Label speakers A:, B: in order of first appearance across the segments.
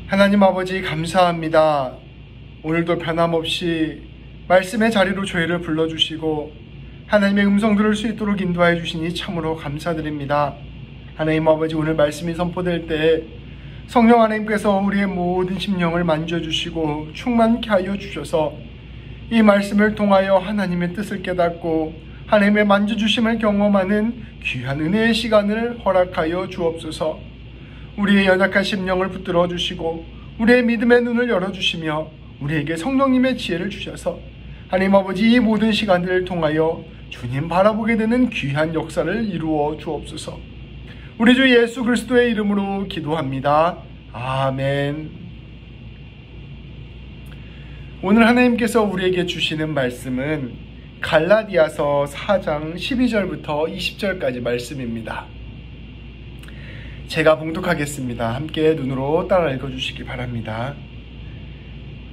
A: 하나님 아버지 감사합니다. 오늘도 변함없이 말씀의 자리로 저희를 불러주시고 하나님의 음성 들을 수 있도록 인도하여 주시니 참으로 감사드립니다. 하나님 아버지, 오늘 말씀이 선포될 때 성령 하나님께서 우리의 모든 심령을 만져주시고 충만케 하여 주셔서 이 말씀을 통하여 하나님의 뜻을 깨닫고 하나님의 만져주심을 경험하는 귀한 은혜의 시간을 허락하여 주옵소서. 우리의 연약한 심령을 붙들어 주시고 우리의 믿음의 눈을 열어주시며 우리에게 성령님의 지혜를 주셔서 하나님 아버지, 이 모든 시간들을 통하여 주님 바라보게 되는 귀한 역사를 이루어 주옵소서. 우리 주 예수 그리스도의 이름으로 기도합니다. 아멘. 오늘 하나님께서 우리에게 주시는 말씀은 갈라디아서 4장 12절부터 20절까지 말씀입니다. 제가 봉독하겠습니다. 함께 눈으로 따라 읽어주시기 바랍니다.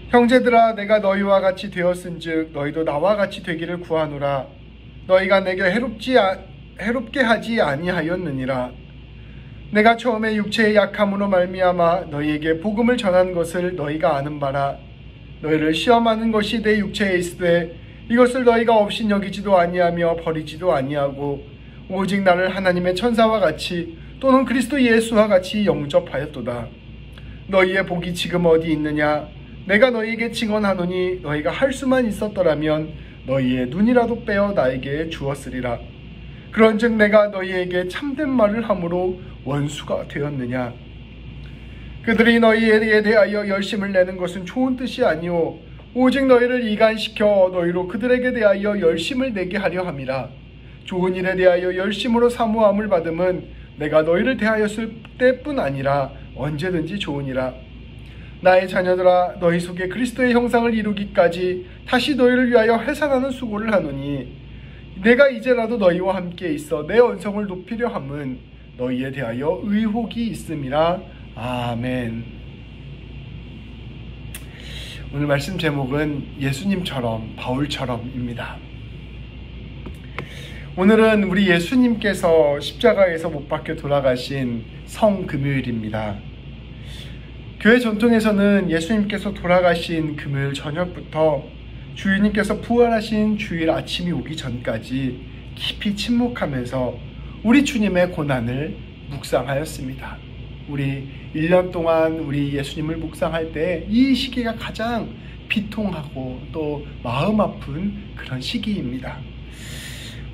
A: 형제들아, 내가 너희와 같이 되었은즉 너희도 나와 같이 되기를 구하노라. 너희가 내게 해롭게 하지 아니하였느니라. 내가 처음에 육체의 약함으로 말미암아 너희에게 복음을 전한 것을 너희가 아는 바라. 너희를 시험하는 것이 내 육체에 있으되 이것을 너희가 없인 여기지도 아니하며 버리지도 아니하고 오직 나를 하나님의 천사와 같이 또는 그리스도 예수와 같이 영접하였도다. 너희의 복이 지금 어디 있느냐? 내가 너희에게 증언하노니 너희가 할 수만 있었더라면 너희의 눈이라도 빼어 나에게 주었으리라. 그런즉 내가 너희에게 참된 말을 함으로 원수가 되었느냐? 그들이 너희에 대하여 열심을 내는 것은 좋은 뜻이 아니오 오직 너희를 이간시켜 너희로 그들에게 대하여 열심을 내게 하려 함이라. 좋은 일에 대하여 열심으로 사모함을 받음은 내가 너희를 대하였을 때뿐 아니라 언제든지 좋으니라. 나의 자녀들아, 너희 속에 그리스도의 형상을 이루기까지 다시 너희를 위하여 회상하는 수고를 하노니 내가 이제라도 너희와 함께 있어 내 언성을 높이려 함은 너희에 대하여 의혹이 있음이라. 아멘. 오늘 말씀 제목은 예수님처럼 바울처럼입니다. 오늘은 우리 예수님께서 십자가에서 못 박혀 돌아가신 성금요일입니다. 교회 전통에서는 예수님께서 돌아가신 금요일 저녁부터 주님께서 부활하신 주일 아침이 오기 전까지 깊이 침묵하면서 우리 주님의 고난을 묵상하였습니다. 우리 1년 동안 우리 예수님을 묵상할 때 이 시기가 가장 비통하고 또 마음 아픈 그런 시기입니다.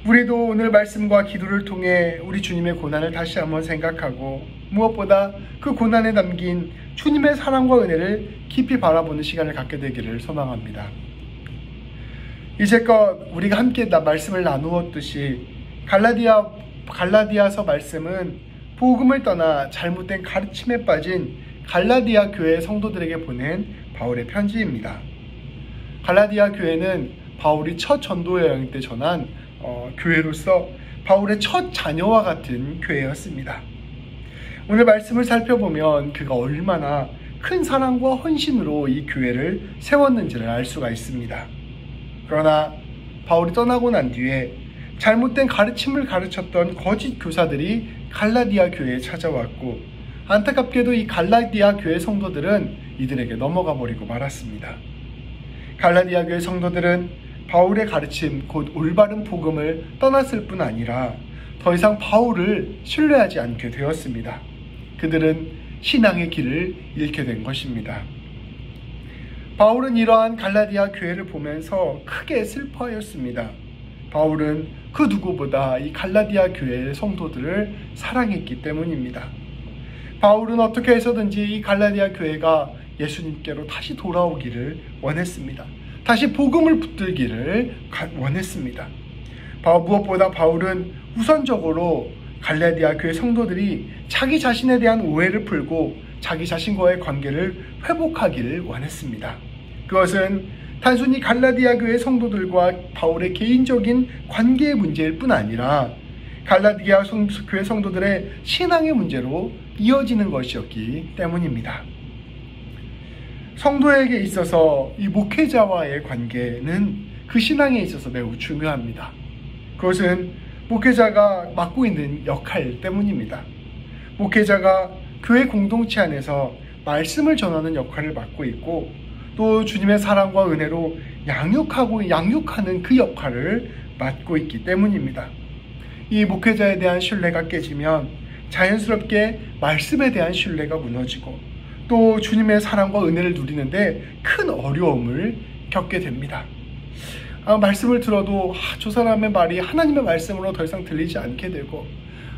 A: 우리도 오늘 말씀과 기도를 통해 우리 주님의 고난을 다시 한번 생각하고 무엇보다 그 고난에 담긴 주님의 사랑과 은혜를 깊이 바라보는 시간을 갖게 되기를 소망합니다. 이제껏 우리가 함께 말씀을 나누었듯이 갈라디아서 말씀은 복음을 떠나 잘못된 가르침에 빠진 갈라디아 교회 성도들에게 보낸 바울의 편지입니다. 갈라디아 교회는 바울이 첫 전도 여행 때 전한 교회로서 바울의 첫 자녀와 같은 교회였습니다. 오늘 말씀을 살펴보면 그가 얼마나 큰 사랑과 헌신으로 이 교회를 세웠는지를 알 수가 있습니다. 그러나 바울이 떠나고 난 뒤에 잘못된 가르침을 가르쳤던 거짓 교사들이 갈라디아 교회에 찾아왔고 안타깝게도 이 갈라디아 교회 성도들은 이들에게 넘어가 버리고 말았습니다. 갈라디아 교회 성도들은 바울의 가르침, 곧 올바른 복음을 떠났을 뿐 아니라 더 이상 바울을 신뢰하지 않게 되었습니다. 그들은 신앙의 길을 잃게 된 것입니다. 바울은 이러한 갈라디아 교회를 보면서 크게 슬퍼하였습니다. 바울은 그 누구보다 이 갈라디아 교회의 성도들을 사랑했기 때문입니다. 바울은 어떻게 해서든지 이 갈라디아 교회가 예수님께로 다시 돌아오기를 원했습니다. 다시 복음을 붙들기를 원했습니다. 무엇보다 바울은 우선적으로 갈라디아 교회 성도들이 자기 자신에 대한 오해를 풀고 자기 자신과의 관계를 회복하기를 원했습니다. 그것은 단순히 갈라디아 교회 성도들과 바울의 개인적인 관계의 문제일 뿐 아니라 갈라디아 교회 성도들의 신앙의 문제로 이어지는 것이었기 때문입니다. 성도에게 있어서 이 목회자와의 관계는 그 신앙에 있어서 매우 중요합니다. 그것은 목회자가 맡고 있는 역할 때문입니다. 목회자가 교회 공동체 안에서 말씀을 전하는 역할을 맡고 있고, 또 주님의 사랑과 은혜로 양육하는 그 역할을 맡고 있기 때문입니다. 이 목회자에 대한 신뢰가 깨지면 자연스럽게 말씀에 대한 신뢰가 무너지고, 또 주님의 사랑과 은혜를 누리는데 큰 어려움을 겪게 됩니다. 말씀을 들어도 저 사람의 말이 하나님의 말씀으로 더 이상 들리지 않게 되고,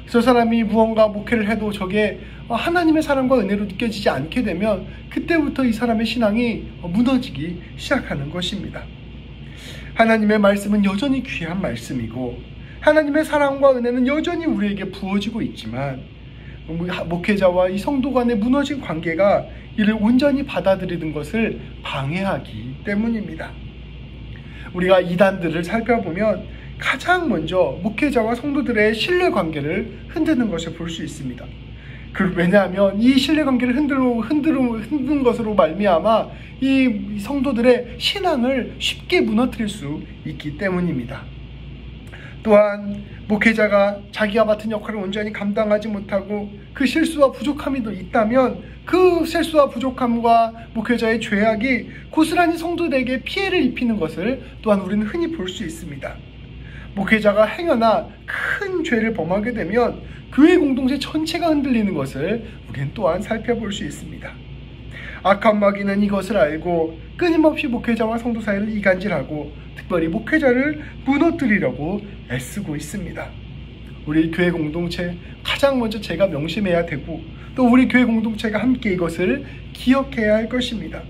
A: 저 사람이 무언가 목회를 해도 저게 하나님의 사랑과 은혜로 느껴지지 않게 되면 그때부터 이 사람의 신앙이 무너지기 시작하는 것입니다. 하나님의 말씀은 여전히 귀한 말씀이고, 하나님의 사랑과 은혜는 여전히 우리에게 부어지고 있지만, 목회자와 이 성도 간의 무너진 관계가 이를 온전히 받아들이는 것을 방해하기 때문입니다. 우리가 이단들을 살펴보면 가장 먼저 목회자와 성도들의 신뢰관계를 흔드는 것을 볼 수 있습니다. 왜냐하면 이 신뢰관계를 흔드는 것으로 말미암아 이 성도들의 신앙을 쉽게 무너뜨릴 수 있기 때문입니다. 또한 목회자가 자기가 맡은 역할을 온전히 감당하지 못하고 그 실수와 부족함이 있다면 그 실수와 부족함과 목회자의 죄악이 고스란히 성도들에게 피해를 입히는 것을 또한 우리는 흔히 볼 수 있습니다. 목회자가 행여나 큰 죄를 범하게 되면 교회 공동체 전체가 흔들리는 것을 우리는 또한 살펴볼 수 있습니다. 악한 마귀는 이것을 알고 끊임없이 목회자와 성도 사이를 이간질하고 특별히 목회자를 무너뜨리려고 애쓰고 있습니다. 우리 교회 공동체 가장 먼저 제가 명심해야 되고, 또 우리 교회 공동체가 함께 이것을 기억해야 할 것입니다.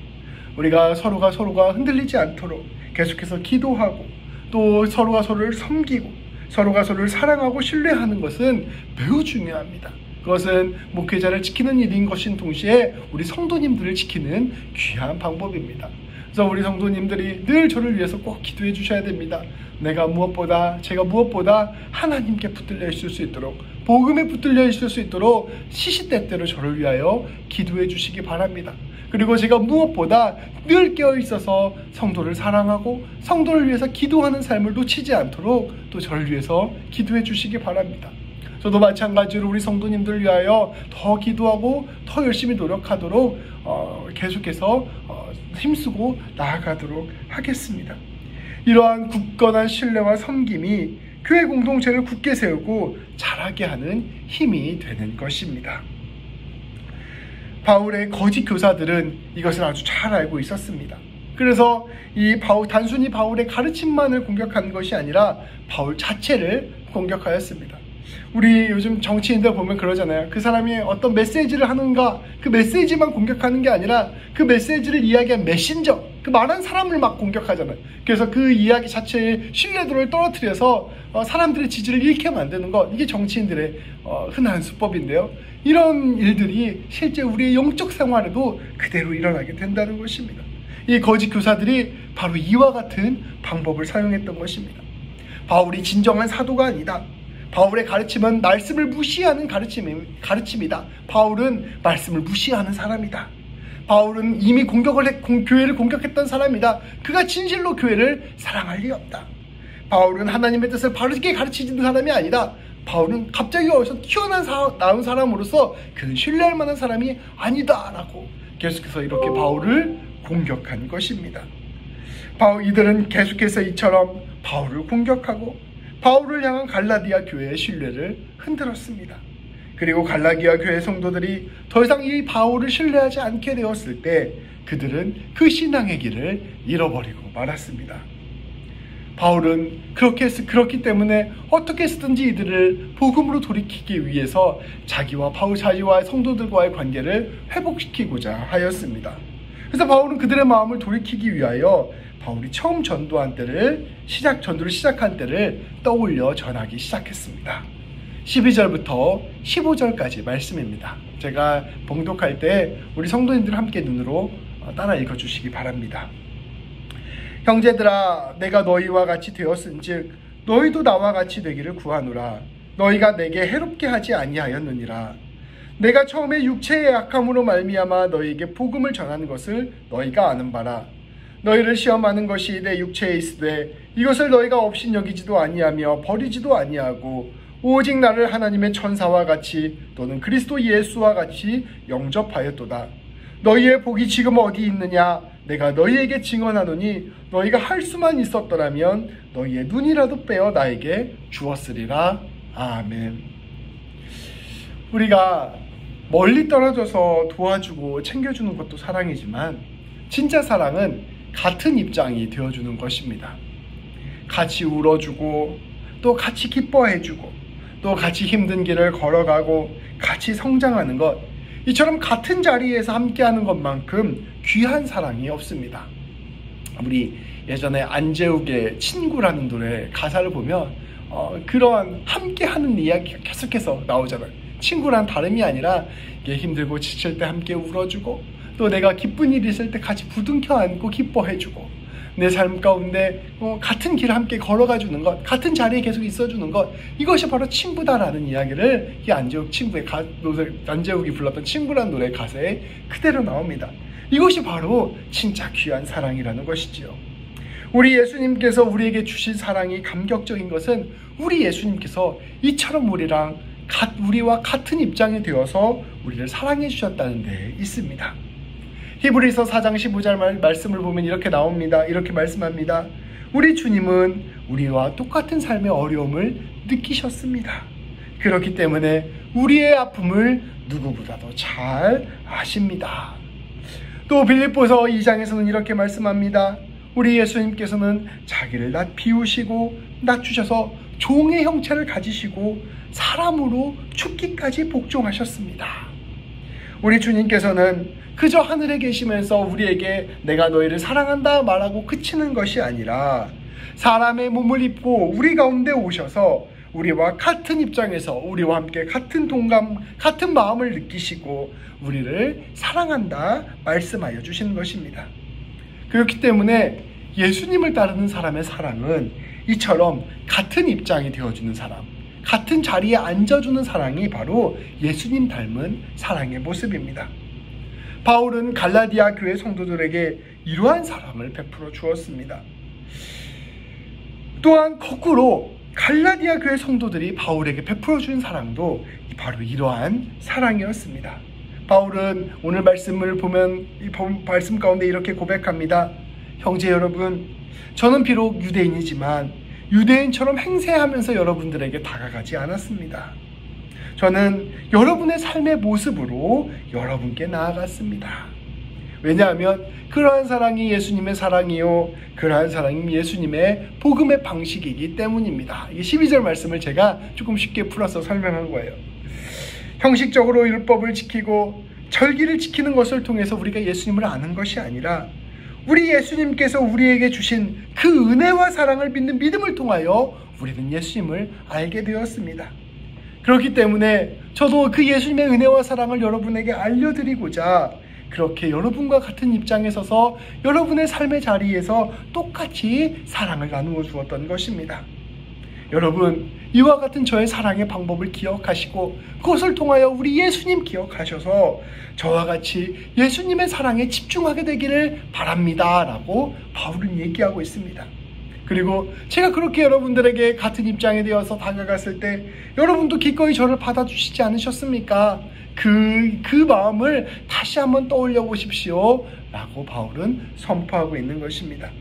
A: 우리가 서로가 흔들리지 않도록 계속해서 기도하고, 또 서로가 서로를 섬기고 서로가 서로를 사랑하고 신뢰하는 것은 매우 중요합니다. 그것은 목회자를 지키는 일인 것인 동시에 우리 성도님들을 지키는 귀한 방법입니다. 그래서 우리 성도님들이 늘 저를 위해서 꼭 기도해 주셔야 됩니다. 제가 무엇보다 하나님께 붙들려 있을 수 있도록, 복음에 붙들려 있을 수 있도록 시시때때로 저를 위하여 기도해 주시기 바랍니다. 그리고 제가 무엇보다 늘 깨어있어서 성도를 사랑하고 성도를 위해서 기도하는 삶을 놓치지 않도록 또 저를 위해서 기도해 주시기 바랍니다. 저도 마찬가지로 우리 성도님들을 위하여 더 기도하고 더 열심히 노력하도록 계속해서 힘쓰고 나아가도록 하겠습니다. 이러한 굳건한 신뢰와 섬김이 교회 공동체를 굳게 세우고 자라게 하는 힘이 되는 것입니다. 바울의 거짓 교사들은 이것을 아주 잘 알고 있었습니다. 그래서 단순히 바울의 가르침만을 공격한 것이 아니라 바울 자체를 공격하였습니다. 우리 요즘 정치인들 보면 그러잖아요. 그 사람이 어떤 메시지를 하는가, 그 메시지만 공격하는 게 아니라 그 메시지를 이야기한 메신저, 그 말한 사람을 막 공격하잖아요. 그래서 그 이야기 자체의 신뢰도를 떨어뜨려서 사람들의 지지를 잃게 만드는 것, 이게 정치인들의 흔한 수법인데요. 이런 일들이 실제 우리의 영적 생활에도 그대로 일어나게 된다는 것입니다. 이 거짓 교사들이 바로 이와 같은 방법을 사용했던 것입니다. 바울이 진정한 사도가 아니다. 바울의 가르침은 말씀을 무시하는 가르침이다. 바울은 말씀을 무시하는 사람이다. 바울은 이미 교회를 공격했던 사람이다. 그가 진실로 교회를 사랑할 리 없다. 바울은 하나님의 뜻을 바르게 가르치는 사람이 아니다. 바울은 갑자기 어디서 나온 사람으로서 그는 신뢰할 만한 사람이 아니다라고 계속해서 이렇게 바울을 공격한 것입니다. 이들은 계속해서 이처럼 바울을 공격하고 바울을 향한 갈라디아 교회의 신뢰를 흔들었습니다. 그리고 갈라디아 교회 성도들이 더 이상 이 바울을 신뢰하지 않게 되었을 때 그들은 그 신앙의 길을 잃어버리고 말았습니다. 바울은 그렇기 때문에 어떻게 해서든지 이들을 복음으로 돌이키기 위해서 자기와 성도들과의 관계를 회복시키고자 하였습니다. 그래서 바울은 그들의 마음을 돌이키기 위하여 바울이 처음 전도를 시작한 때를 떠올려 전하기 시작했습니다. 12절부터 15절까지 말씀입니다. 제가 봉독할 때 우리 성도님들 함께 눈으로 따라 읽어주시기 바랍니다. 형제들아, 내가 너희와 같이 되었은즉 너희도 나와 같이 되기를 구하노라. 너희가 내게 해롭게 하지 아니하였느니라. 내가 처음에 육체의 약함으로 말미암아 너희에게 복음을 전하는 것을 너희가 아는 바라. 너희를 시험하는 것이 내 육체에 있으되 이것을 너희가 업신여기지도 아니하며 버리지도 아니하고 오직 나를 하나님의 천사와 같이 또는 그리스도 예수와 같이 영접하였도다. 너희의 복이 지금 어디 있느냐? 내가 너희에게 증언하노니 너희가 할 수만 있었더라면 너희의 눈이라도 빼어 나에게 주었으리라. 아멘. 우리가 멀리 떨어져서 도와주고 챙겨주는 것도 사랑이지만 진짜 사랑은 같은 입장이 되어주는 것입니다. 같이 울어주고 또 같이 기뻐해주고 또 같이 힘든 길을 걸어가고 같이 성장하는 것, 이처럼 같은 자리에서 함께하는 것만큼 귀한 사랑이 없습니다. 우리 예전에 안재욱의 친구라는 노래 가사를 보면 그런 함께하는 이야기가 계속해서 나오잖아요. 친구란 다름이 아니라 힘들고 지칠 때 함께 울어주고 또 내가 기쁜 일이 있을 때 같이 부둥켜 안고 기뻐해주고 내 삶 가운데 같은 길 함께 걸어가주는 것, 같은 자리에 계속 있어주는 것, 이것이 바로 친구다라는 이야기를 이 안재욱이 불렀던 친구라는 노래 가사에 그대로 나옵니다. 이것이 바로 진짜 귀한 사랑이라는 것이지요. 우리 예수님께서 우리에게 주신 사랑이 감격적인 것은 우리 예수님께서 이처럼 우리와 같은 입장이 되어서 우리를 사랑해 주셨다는 데 있습니다. 히브리서 4장 15절 말씀을 보면 이렇게 나옵니다. 이렇게 말씀합니다. 우리 주님은 우리와 똑같은 삶의 어려움을 느끼셨습니다. 그렇기 때문에 우리의 아픔을 누구보다도 잘 아십니다. 또 빌립보서 2장에서는 이렇게 말씀합니다. 우리 예수님께서는 자기를 비우시고 낮추셔서 종의 형체를 가지시고 사람으로 죽기까지 복종하셨습니다. 우리 주님께서는 그저 하늘에 계시면서 우리에게 내가 너희를 사랑한다 말하고 그치는 것이 아니라 사람의 몸을 입고 우리 가운데 오셔서 우리와 같은 입장에서 우리와 함께 같은 동감, 같은 마음을 느끼시고 우리를 사랑한다 말씀하여 주시는 것입니다. 그렇기 때문에 예수님을 따르는 사람의 사랑은 이처럼 같은 입장이 되어주는 사람, 같은 자리에 앉아주는 사랑이 바로 예수님 닮은 사랑의 모습입니다. 바울은 갈라디아 교회 성도들에게 이러한 사랑을 베풀어 주었습니다. 또한 거꾸로 갈라디아 교회 성도들이 바울에게 베풀어 준 사랑도 바로 이러한 사랑이었습니다. 바울은 오늘 말씀을 보면 이 말씀 가운데 이렇게 고백합니다. 형제 여러분, 저는 비록 유대인이지만 유대인처럼 행세하면서 여러분들에게 다가가지 않았습니다. 저는 여러분의 삶의 모습으로 여러분께 나아갔습니다. 왜냐하면 그러한 사랑이 예수님의 사랑이요, 그러한 사랑이 예수님의 복음의 방식이기 때문입니다. 이 12절 말씀을 제가 조금 쉽게 풀어서 설명한 거예요. 형식적으로 율법을 지키고 절기를 지키는 것을 통해서 우리가 예수님을 아는 것이 아니라 우리 예수님께서 우리에게 주신 그 은혜와 사랑을 믿는 믿음을 통하여 우리는 예수님을 알게 되었습니다. 그렇기 때문에 저도 그 예수님의 은혜와 사랑을 여러분에게 알려드리고자 그렇게 여러분과 같은 입장에 서서 여러분의 삶의 자리에서 똑같이 사랑을 나누어 주었던 것입니다. 여러분, 이와 같은 저의 사랑의 방법을 기억하시고 그것을 통하여 우리 예수님 기억하셔서 저와 같이 예수님의 사랑에 집중하게 되기를 바랍니다 라고 바울은 얘기하고 있습니다. 그리고 제가 그렇게 여러분들에게 같은 입장에 되어서 다가갔을 때 여러분도 기꺼이 저를 받아주시지 않으셨습니까? 그 마음을 다시 한번 떠올려 보십시오 라고 바울은 선포하고 있는 것입니다.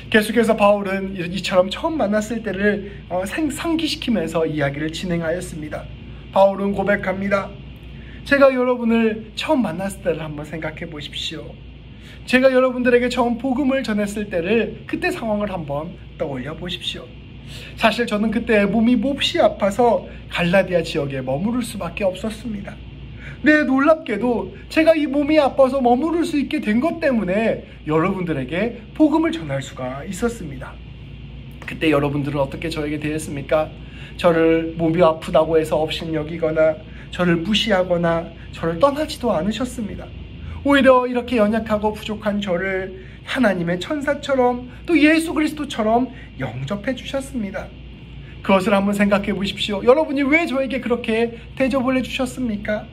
A: 계속해서 바울은 이처럼 처음 만났을 때를 상기시키면서 이야기를 진행하였습니다. 바울은 고백합니다. 제가 여러분을 처음 만났을 때를 한번 생각해 보십시오. 제가 여러분들에게 처음 복음을 전했을 때를, 그때 상황을 한번 떠올려 보십시오. 사실 저는 그때 몸이 몹시 아파서 갈라디아 지역에 머무를 수밖에 없었습니다. 네, 놀랍게도 제가 이 몸이 아파서 머무를 수 있게 된 것 때문에 여러분들에게 복음을 전할 수가 있었습니다. 그때 여러분들은 어떻게 저에게 대했습니까? 저를 몸이 아프다고 해서 업신여기거나 저를 무시하거나 저를 떠나지도 않으셨습니다. 오히려 이렇게 연약하고 부족한 저를 하나님의 천사처럼 또 예수 그리스도처럼 영접해 주셨습니다. 그것을 한번 생각해 보십시오. 여러분이 왜 저에게 그렇게 대접을 해주셨습니까?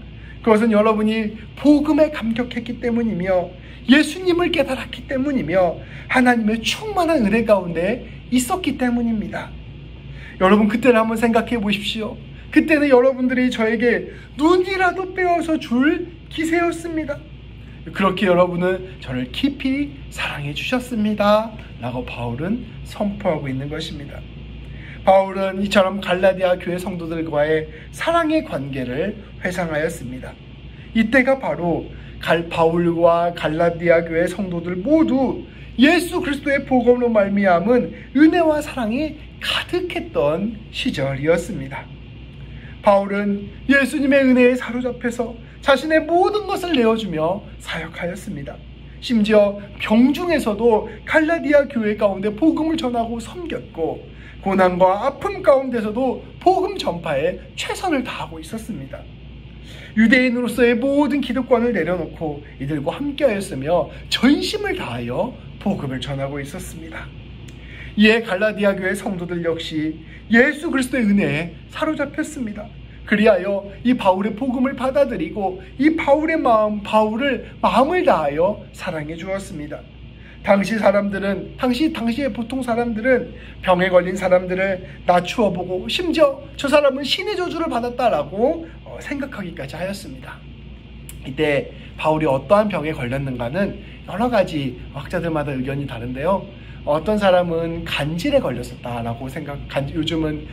A: 그것은 여러분이 복음에 감격했기 때문이며 예수님을 깨달았기 때문이며 하나님의 충만한 은혜 가운데 있었기 때문입니다. 여러분, 그때를 한번 생각해 보십시오. 그때는 여러분들이 저에게 눈이라도 빼어서 줄 기세였습니다. 그렇게 여러분은 저를 깊이 사랑해 주셨습니다 라고 바울은 선포하고 있는 것입니다. 바울은 이처럼 갈라디아 교회 성도들과의 사랑의 관계를 회상하였습니다. 이때가 바로 바울과 갈라디아 교회 성도들 모두 예수 그리스도의 복음으로 말미암은 은혜와 사랑이 가득했던 시절이었습니다. 바울은 예수님의 은혜에 사로잡혀서 자신의 모든 것을 내어주며 사역하였습니다. 심지어 병중에서도 갈라디아 교회 가운데 복음을 전하고 섬겼고, 고난과 아픔 가운데서도 복음 전파에 최선을 다하고 있었습니다. 유대인으로서의 모든 기득권을 내려놓고 이들과 함께하였으며 전심을 다하여 복음을 전하고 있었습니다. 이에 갈라디아 교회 성도들 역시 예수 그리스도의 은혜에 사로잡혔습니다. 그리하여 이 바울의 복음을 받아들이고 이 바울의 바울을 마음을 다하여 사랑해 주었습니다. 당시의 보통 사람들은 병에 걸린 사람들을 낮추어 보고 심지어 저 사람은 신의 저주를 받았다라고 생각하기까지 하였습니다. 이때 바울이 어떠한 병에 걸렸는가는 여러 가지 학자들마다 의견이 다른데요. 어떤 사람은 간질에 걸렸었다라고 요즘은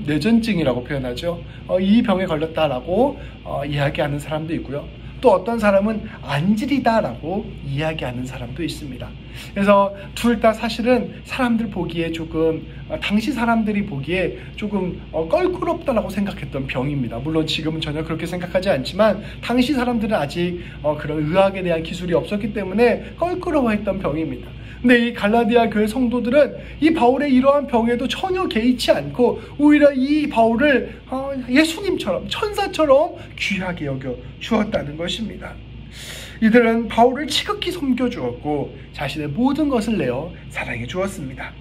A: 뇌전증이라고 표현하죠. 이 병에 걸렸다라고 이야기하는 사람도 있고요. 또 어떤 사람은 안질이다라고 이야기하는 사람도 있습니다. 그래서 둘 다 사실은 사람들 보기에 조금 당시 사람들이 보기에 조금 껄끄럽다라고 생각했던 병입니다. 물론 지금은 전혀 그렇게 생각하지 않지만 당시 사람들은 아직 그런 의학에 대한 기술이 없었기 때문에 껄끄러워했던 병입니다. 근데 이 갈라디아 교회 성도들은 이 바울의 이러한 병에도 전혀 개의치 않고 오히려 이 바울을 예수님처럼 천사처럼 귀하게 여겨 주었다는 것입니다. 이들은 바울을 지극히 섬겨주었고 자신의 모든 것을 내어 사랑해 주었습니다.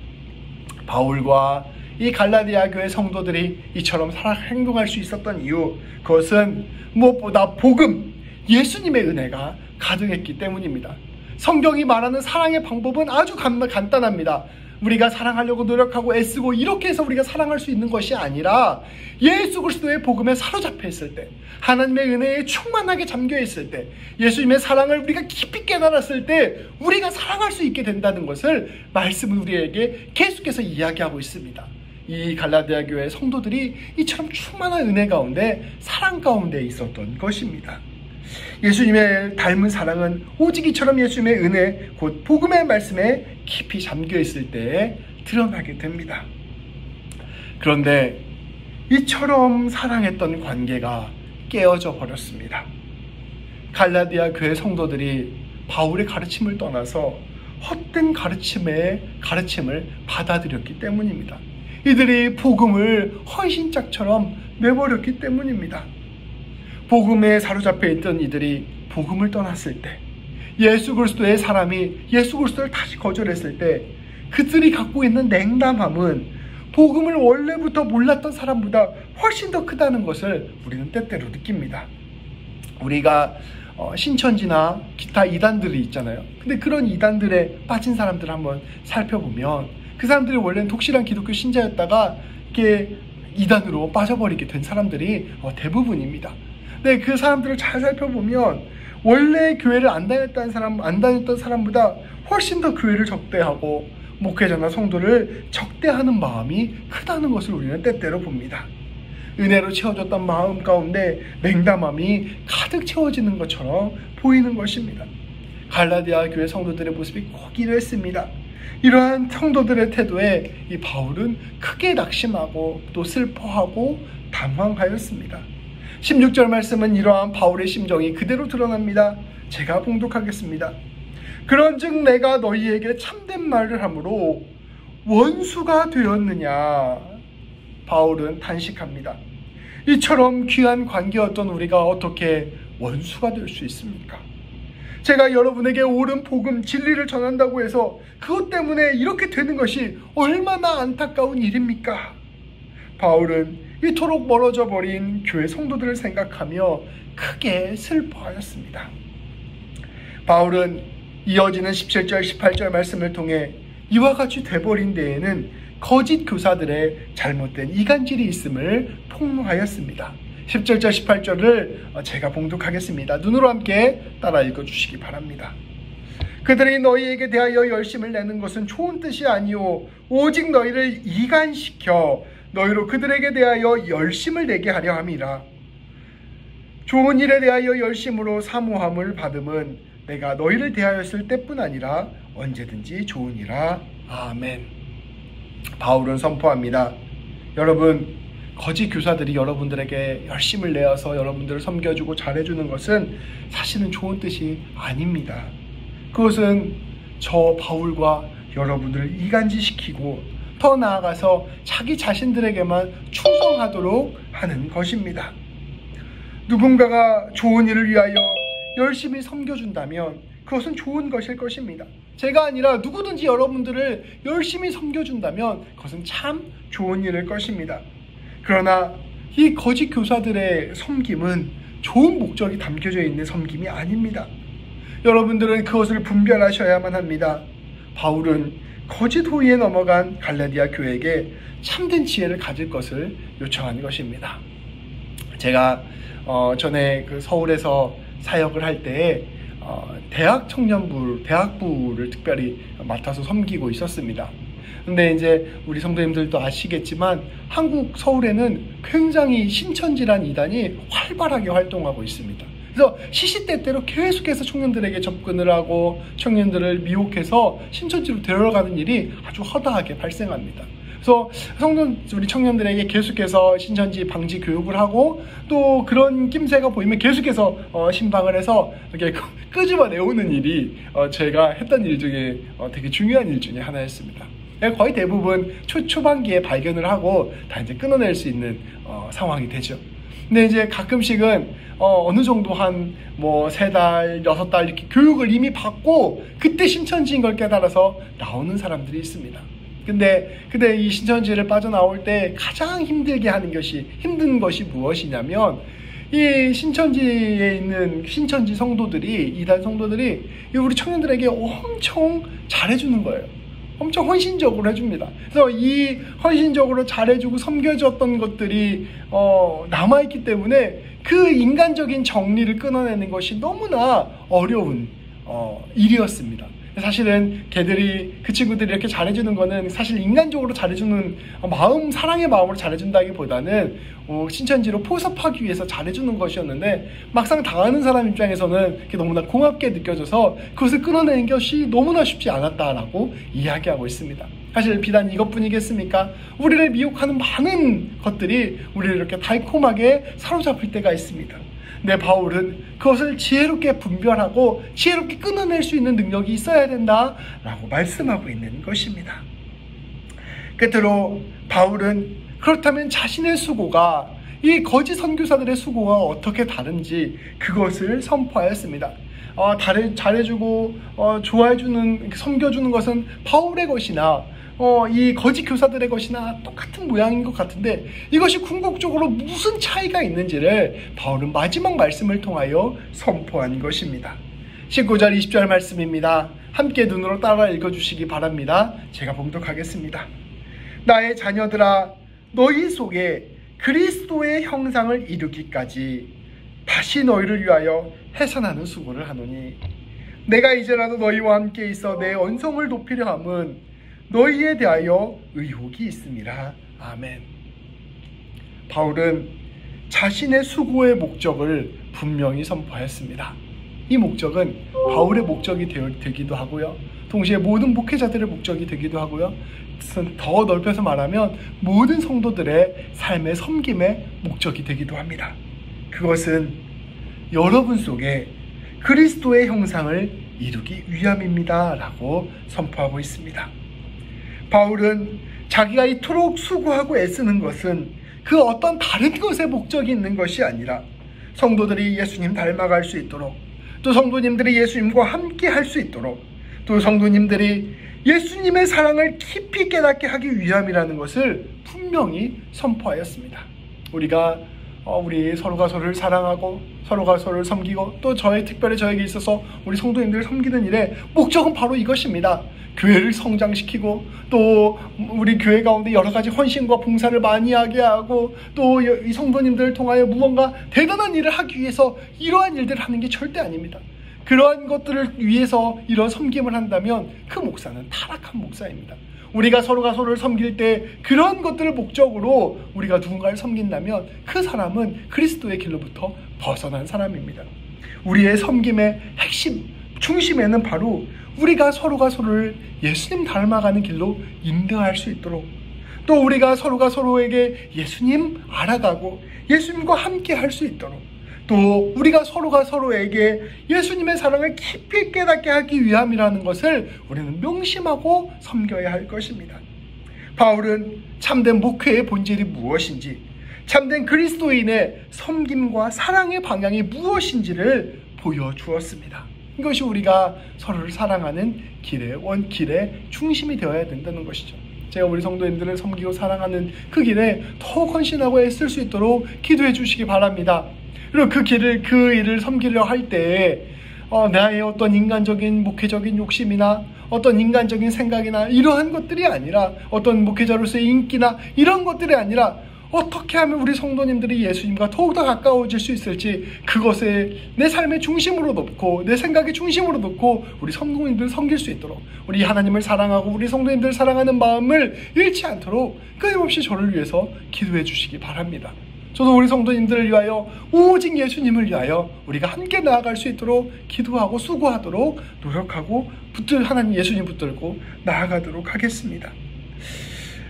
A: 바울과 이 갈라디아 교회 성도들이 이처럼 행동할 수 있었던 이유, 그것은 무엇보다 복음, 예수님의 은혜가 가득했기 때문입니다. 성경이 말하는 사랑의 방법은 아주 간단합니다. 우리가 사랑하려고 노력하고 애쓰고 이렇게 해서 우리가 사랑할 수 있는 것이 아니라 예수 그리스도의 복음에 사로잡혀 있을 때, 하나님의 은혜에 충만하게 잠겨 있을 때, 예수님의 사랑을 우리가 깊이 깨달았을 때 우리가 사랑할 수 있게 된다는 것을 말씀은 우리에게 계속해서 이야기하고 있습니다. 이 갈라디아 교회 성도들이 이처럼 충만한 은혜 가운데 사랑 가운데 있었던 것입니다. 예수님의 닮은 사랑은 오직 이처럼 예수님의 은혜, 곧 복음의 말씀에 깊이 잠겨있을 때에 드러나게 됩니다. 그런데 이처럼 사랑했던 관계가 깨어져 버렸습니다. 갈라디아 교회 성도들이 바울의 가르침을 떠나서 헛된 가르침을 받아들였기 때문입니다. 이들이 복음을 헌신짝처럼 내버렸기 때문입니다. 복음에 사로잡혀 있던 이들이 복음을 떠났을 때, 예수 그리스도의 사람이 예수 그리스도를 다시 거절했을 때 그들이 갖고 있는 냉담함은 복음을 원래부터 몰랐던 사람보다 훨씬 더 크다는 것을 우리는 때때로 느낍니다. 우리가 신천지나 기타 이단들이 있잖아요. 근데 그런 이단들에 빠진 사람들을 한번 살펴보면 그 사람들이 원래는 독실한 기독교 신자였다가 이렇게 이단으로 빠져버리게 된 사람들이 대부분입니다. 네, 그 사람들을 잘 살펴보면 원래 교회를 안 다녔던 사람보다 훨씬 더 교회를 적대하고 목회자나 성도를 적대하는 마음이 크다는 것을 우리는 때때로 봅니다. 은혜로 채워졌던 마음 가운데 냉담함이 가득 채워지는 것처럼 보이는 것입니다. 갈라디아 교회 성도들의 모습이 꼭 이랬습니다. 이러한 성도들의 태도에 이 바울은 크게 낙심하고 또 슬퍼하고 당황하였습니다. 16절 말씀은 이러한 바울의 심정이 그대로 드러납니다. 제가 봉독하겠습니다. 그런즉 내가 너희에게 참된 말을 함으로 원수가 되었느냐. 바울은 단식합니다. 이처럼 귀한 관계였던 우리가 어떻게 원수가 될 수 있습니까? 제가 여러분에게 옳은 복음, 진리를 전한다고 해서 그것 때문에 이렇게 되는 것이 얼마나 안타까운 일입니까? 바울은 이토록 멀어져 버린 교회 성도들을 생각하며 크게 슬퍼하였습니다. 바울은 이어지는 17절, 18절 말씀을 통해 이와 같이 돼버린 데에는 거짓 교사들의 잘못된 이간질이 있음을 폭로하였습니다. 17절 18절을 제가 봉독하겠습니다. 눈으로 함께 따라 읽어주시기 바랍니다. 그들이 너희에게 대하여 열심을 내는 것은 좋은 뜻이 아니오 오직 너희를 이간시켜 너희로 그들에게 대하여 열심을 내게 하려 함이라. 좋은 일에 대하여 열심으로 사모함을 받음은 내가 너희를 대하였을 때뿐 아니라 언제든지 좋으니라. 아멘. 바울은 선포합니다. 여러분, 거짓 교사들이 여러분들에게 열심을 내어서 여러분들을 섬겨주고 잘해주는 것은 사실은 좋은 뜻이 아닙니다. 그것은 저 바울과 여러분들을 이간질시키고 더 나아가서 자기 자신들에게만 충성하도록 하는 것입니다. 누군가가 좋은 일을 위하여 열심히 섬겨준다면 그것은 좋은 것일 것입니다. 제가 아니라 누구든지 여러분들을 열심히 섬겨준다면 그것은 참 좋은 일일 것입니다. 그러나 이 거짓 교사들의 섬김은 좋은 목적이 담겨져 있는 섬김이 아닙니다. 여러분들은 그것을 분별하셔야만 합니다. 바울은 거짓 호의에 넘어간 갈라디아 교회에게 참된 지혜를 가질 것을 요청하는 것입니다. 제가 전에 서울에서 사역을 할 때에 대학부를 특별히 맡아서 섬기고 있었습니다. 근데 이제 우리 성도님들도 아시겠지만 한국 서울에는 굉장히 신천지란 이단이 활발하게 활동하고 있습니다. 그래서 시시때때로 계속해서 청년들에게 접근을 하고 청년들을 미혹해서 신천지로 데려가는 일이 아주 허다하게 발생합니다. 그래서 우리 청년들에게 계속해서 신천지 방지 교육을 하고 또 그런 낌새가 보이면 계속해서 신방을 해서 이렇게 끄집어내오는 일이 제가 했던 일 중에 되게 중요한 일 중에 하나였습니다. 거의 대부분 초반기에 발견을 하고 다 이제 끊어낼 수 있는 상황이 되죠. 근데 이제 가끔씩은 어느 정도 한 3달, 6달 이렇게 교육을 이미 받고 그때 신천지인 걸 깨달아서 나오는 사람들이 있습니다. 근데 이 신천지를 빠져나올 때 가장 힘든 것이 무엇이냐면 이 신천지에 있는 신천지 성도들이, 이단 성도들이 우리 청년들에게 엄청 잘해주는 거예요. 엄청 헌신적으로 해줍니다. 그래서 이 헌신적으로 잘해주고 섬겨줬던 것들이 남아있기 때문에 그 인간적인 정리를 끊어내는 것이 너무나 어려운 일이었습니다. 사실은 그 친구들이 이렇게 잘해주는 거는 사실 인간적으로 잘해주는 사랑의 마음으로 잘해준다기보다는 신천지로 포섭하기 위해서 잘해주는 것이었는데 막상 당하는 사람 입장에서는 그게 너무나 고맙게 느껴져서 그것을 끊어내는 것이 너무나 쉽지 않았다라고 이야기하고 있습니다. 사실 비단 이것뿐이겠습니까? 우리를 미혹하는 많은 것들이 우리를 이렇게 달콤하게 사로잡을 때가 있습니다. 근데 바울은 그것을 지혜롭게 분별하고 지혜롭게 끊어낼 수 있는 능력이 있어야 된다라고 말씀하고 있는 것입니다. 끝으로 바울은 그렇다면 자신의 수고가 이 거짓 선교사들의 수고와 어떻게 다른지 그것을 선포하였습니다. 잘해주고 좋아해주는, 섬겨주는 것은 바울의 것이나 이 거짓 교사들의 것이나 똑같은 모양인 것 같은데 이것이 궁극적으로 무슨 차이가 있는지를 바울은 마지막 말씀을 통하여 선포한 것입니다. 19절 20절 말씀입니다. 함께 눈으로 따라 읽어주시기 바랍니다. 제가 봉독하겠습니다. 나의 자녀들아, 너희 속에 그리스도의 형상을 이루기까지 다시 너희를 위하여 해산하는 수고를 하노니 내가 이제라도 너희와 함께 있어 내 언성을 높이려 함은 너희에 대하여 의혹이 있음이라. 아멘. 바울은 자신의 수고의 목적을 분명히 선포했습니다. 이 목적은 바울의 목적이 되기도 하고요. 동시에 모든 목회자들의 목적이 되기도 하고요. 더 넓혀서 말하면 모든 성도들의 삶의 섬김의 목적이 되기도 합니다. 그것은 여러분 속에 그리스도의 형상을 이루기 위함입니다 라고 선포하고 있습니다. 바울은 자기가 이토록 수고하고 애쓰는 것은 그 어떤 다른 것에 목적이 있는 것이 아니라 성도들이 예수님 닮아갈 수 있도록, 또 성도님들이 예수님과 함께 할 수 있도록, 또 성도님들이 예수님의 사랑을 깊이 깨닫게 하기 위함이라는 것을 분명히 선포하였습니다. 우리가 우리 서로가 서로를 사랑하고 서로가 서로를 섬기고 또 특별히 저에게 있어서 우리 성도님들을 섬기는 일의 목적은 바로 이것입니다. 교회를 성장시키고 또 우리 교회 가운데 여러 가지 헌신과 봉사를 많이 하게 하고 또 이 성도님들을 통하여 무언가 대단한 일을 하기 위해서 이러한 일들을 하는 게 절대 아닙니다. 그러한 것들을 위해서 이런 섬김을 한다면 그 목사는 타락한 목사입니다. 우리가 서로가 서로를 섬길 때 그런 것들을 목적으로 우리가 누군가를 섬긴다면 그 사람은 그리스도의 길로부터 벗어난 사람입니다. 우리의 섬김의 핵심, 중심에는 바로 우리가 서로가 서로를 예수님 닮아가는 길로 인도할 수 있도록 또 우리가 서로가 서로에게 예수님 알아가고 예수님과 함께 할 수 있도록 또 우리가 서로가 서로에게 예수님의 사랑을 깊이 깨닫게 하기 위함이라는 것을 우리는 명심하고 섬겨야 할 것입니다. 바울은 참된 목회의 본질이 무엇인지, 참된 그리스도인의 섬김과 사랑의 방향이 무엇인지를 보여주었습니다. 이것이 우리가 서로를 사랑하는 길의 중심이 되어야 된다는 것이죠. 제가 우리 성도님들을 섬기고 사랑하는 그 길에 더욱 헌신하고 애쓸 수 있도록 기도해 주시기 바랍니다. 그리고 그 일을 섬기려 할 때에 나의 어떤 인간적인 목회적인 욕심이나 어떤 인간적인 생각이나 이러한 것들이 아니라 어떤 목회자로서의 인기나 이런 것들이 아니라 어떻게 하면 우리 성도님들이 예수님과 더욱더 가까워질 수 있을지 그것을 내 삶의 중심으로 놓고 내 생각의 중심으로 놓고 우리 성도님들을 섬길 수 있도록 우리 하나님을 사랑하고 우리 성도님들을 사랑하는 마음을 잃지 않도록 끊임없이 저를 위해서 기도해 주시기 바랍니다. 저도 우리 성도님들을 위하여 오직 예수님을 위하여 우리가 함께 나아갈 수 있도록 기도하고 수고하도록 노력하고 하나님 예수님 붙들고 나아가도록 하겠습니다.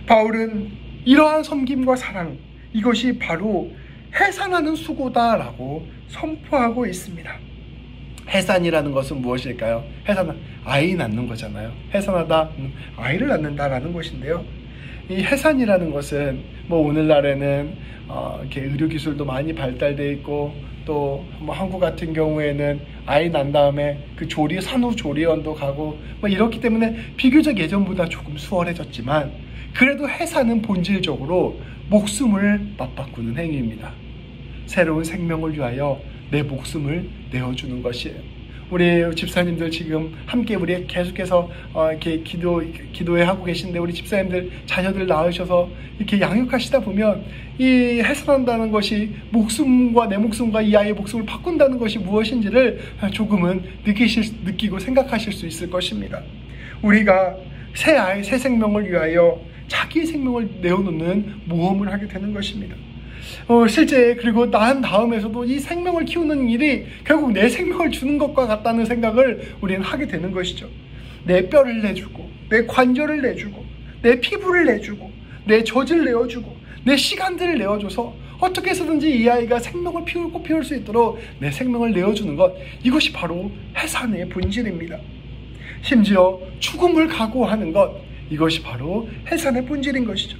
A: 바울은 이러한 섬김과 사랑, 이것이 바로 해산하는 수고다라고 선포하고 있습니다. 해산이라는 것은 무엇일까요? 해산은 아이 낳는 거잖아요. 해산하다, 아이를 낳는다라는 것인데요. 이 해산이라는 것은 오늘날에는 이렇게 의료기술도 많이 발달되어 있고 또 한국 같은 경우에는 아이 난 다음에 그 산후조리원도 가고 이렇기 때문에 비교적 예전보다 조금 수월해졌지만 그래도 해산은 본질적으로 목숨을 맞바꾸는 행위입니다. 새로운 생명을 위하여 내 목숨을 내어주는 것이에요. 우리 집사님들 지금 함께 우리 계속해서 이렇게 기도회 하고 계신데 우리 집사님들 자녀들 낳으셔서 이렇게 양육하시다 보면 이 해산한다는 것이 내 목숨과 이 아이의 목숨을 바꾼다는 것이 무엇인지를 조금은 느끼고 생각하실 수 있을 것입니다. 우리가 새 생명을 위하여 자기의 생명을 내어놓는 모험을 하게 되는 것입니다. 실제 그리고 낳은 다음에서도 이 생명을 키우는 일이 결국 내 생명을 주는 것과 같다는 생각을 우리는 하게 되는 것이죠. 내 뼈를 내주고 내 관절을 내주고 내 피부를 내주고 내 젖을 내어주고 내 시간들을 내어줘서 어떻게 해서든지 이 아이가 생명을 피울 수 있도록 내 생명을 내어주는 것, 이것이 바로 해산의 본질입니다. 심지어 죽음을 각오하는 것, 이것이 바로 해산의 본질인 것이죠.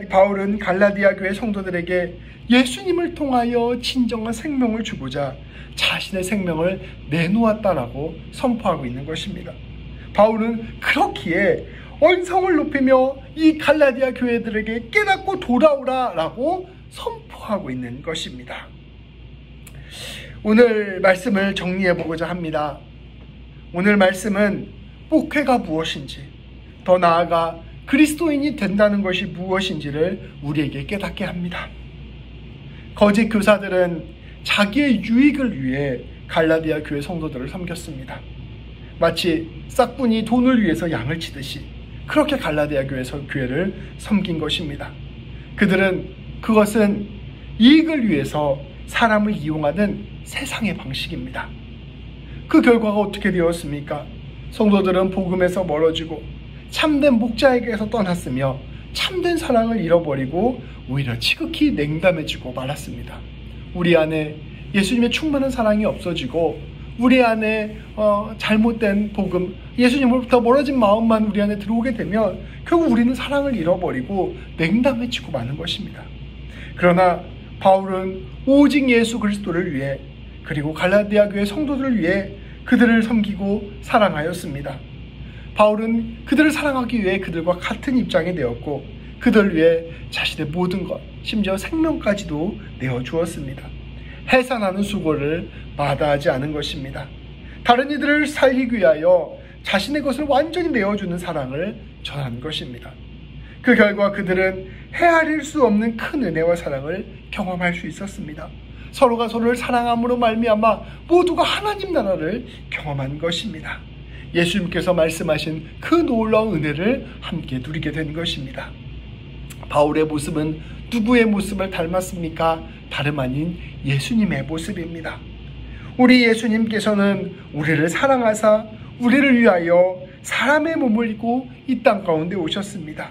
A: 바울은 갈라디아 교회 성도들에게 예수님을 통하여 진정한 생명을 주고자 자신의 생명을 내놓았다라고 선포하고 있는 것입니다. 바울은 그렇기에 언성을 높이며 이 갈라디아 교회들에게 깨닫고 돌아오라라고 선포하고 있는 것입니다. 오늘 말씀을 정리해보고자 합니다. 오늘 말씀은 목회가 무엇인지, 더 나아가 그리스도인이 된다는 것이 무엇인지를 우리에게 깨닫게 합니다. 거짓 교사들은 자기의 유익을 위해 갈라디아 교회 성도들을 섬겼습니다. 마치 싹군이 돈을 위해서 양을 치듯이 그렇게 갈라디아 교회를 섬긴 것입니다. 그것은 이익을 위해서 사람을 이용하는 세상의 방식입니다. 그 결과가 어떻게 되었습니까? 성도들은 복음에서 멀어지고 참된 목자에게서 떠났으며 참된 사랑을 잃어버리고 오히려 지극히 냉담해지고 말았습니다. 우리 안에 예수님의 충만한 사랑이 없어지고 우리 안에 잘못된 복음, 예수님으로부터 멀어진 마음만 우리 안에 들어오게 되면 결국 우리는 사랑을 잃어버리고 냉담해지고 마는 것입니다. 그러나 바울은 오직 예수 그리스도를 위해 그리고 갈라디아 교회 성도들을 위해 그들을 섬기고 사랑하였습니다. 바울은 그들을 사랑하기 위해 그들과 같은 입장이 되었고 그들 위해 자신의 모든 것, 심지어 생명까지도 내어주었습니다. 해산하는 수고를 마다하지 않은 것입니다. 다른 이들을 살리기 위하여 자신의 것을 완전히 내어주는 사랑을 전한 것입니다. 그 결과 그들은 헤아릴 수 없는 큰 은혜와 사랑을 경험할 수 있었습니다. 서로가 서로를 사랑함으로 말미암아 모두가 하나님 나라를 경험한 것입니다. 예수님께서 말씀하신 그 놀라운 은혜를 함께 누리게 된 것입니다. 바울의 모습은 누구의 모습을 닮았습니까? 다름 아닌 예수님의 모습입니다. 우리 예수님께서는 우리를 사랑하사 우리를 위하여 사람의 몸을 입고 이 땅 가운데 오셨습니다.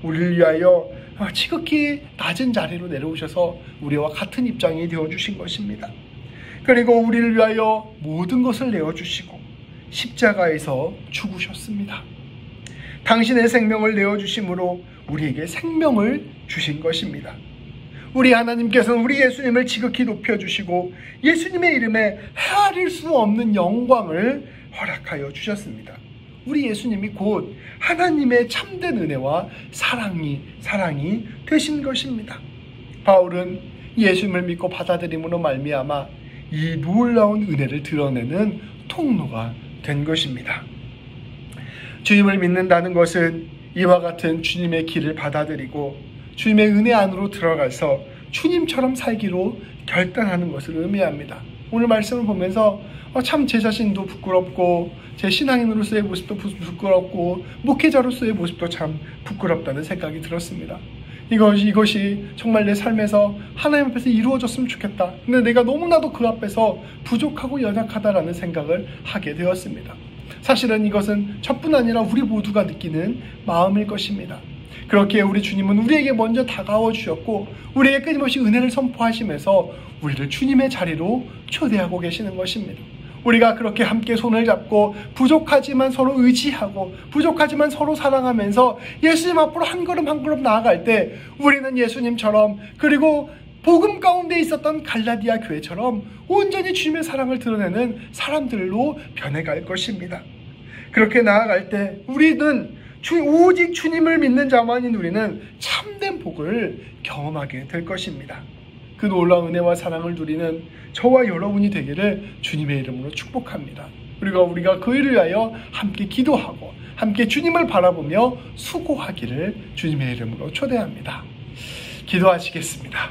A: 우리를 위하여 지극히 낮은 자리로 내려오셔서 우리와 같은 입장이 되어주신 것입니다. 그리고 우리를 위하여 모든 것을 내어주시고 십자가에서 죽으셨습니다. 당신의 생명을 내어주심으로 우리에게 생명을 주신 것입니다. 우리 하나님께서는 우리 예수님을 지극히 높여주시고 예수님의 이름에 헤아릴 수 없는 영광을 허락하여 주셨습니다. 우리 예수님이 곧 하나님의 참된 은혜와 사랑이 되신 것입니다. 바울은 예수님을 믿고 받아들임으로 말미암아 이 놀라운 은혜를 드러내는 통로가 된 것입니다. 주님을 믿는다는 것은 이와 같은 주님의 길을 받아들이고 주님의 은혜 안으로 들어가서 주님처럼 살기로 결단하는 것을 의미합니다. 오늘 말씀을 보면서 참 제 자신도 부끄럽고 제 신앙인으로서의 모습도 부끄럽고 목회자로서의 모습도 참 부끄럽다는 생각이 들었습니다. 이것이 정말 내 삶에서 하나님 앞에서 이루어졌으면 좋겠다. 근데 내가 너무나도 그 앞에서 부족하고 연약하다라는 생각을 하게 되었습니다. 사실은 이것은 저뿐 아니라 우리 모두가 느끼는 마음일 것입니다. 그렇게 우리 주님은 우리에게 먼저 다가와 주셨고 우리에게 끊임없이 은혜를 선포하시면서 우리를 주님의 자리로 초대하고 계시는 것입니다. 우리가 그렇게 함께 손을 잡고 부족하지만 서로 의지하고 부족하지만 서로 사랑하면서 예수님 앞으로 한 걸음 한 걸음 나아갈 때 우리는 예수님처럼 그리고 복음 가운데 있었던 갈라디아 교회처럼 온전히 주님의 사랑을 드러내는 사람들로 변해갈 것입니다. 그렇게 나아갈 때 우리는 오직 주님을 믿는 자만인 우리는 참된 복을 경험하게 될 것입니다. 그 놀라운 은혜와 사랑을 누리는 저와 여러분이 되기를 주님의 이름으로 축복합니다. 그리고 우리가 그 일을 위하여 함께 기도하고 함께 주님을 바라보며 수고하기를 주님의 이름으로 초대합니다. 기도하시겠습니다.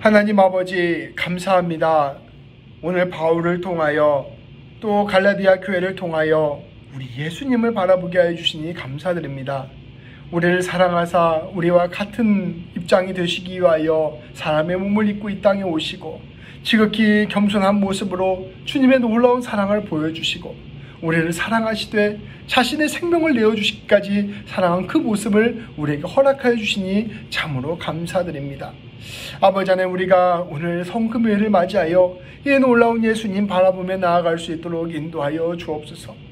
A: 하나님 아버지 감사합니다. 오늘 바울을 통하여 또 갈라디아 교회를 통하여 우리 예수님을 바라보게 하여 주시니 감사드립니다. 우리를 사랑하사 우리와 같은 입장이 되시기 위하여 사람의 몸을 입고 이 땅에 오시고 지극히 겸손한 모습으로 주님의 놀라운 사랑을 보여주시고 우리를 사랑하시되 자신의 생명을 내어주시기까지 사랑한 그 모습을 우리에게 허락하여 주시니 참으로 감사드립니다. 아버지 하나님, 우리가 오늘 성금요일을 맞이하여 이 놀라운 예수님 바라보며 나아갈 수 있도록 인도하여 주옵소서.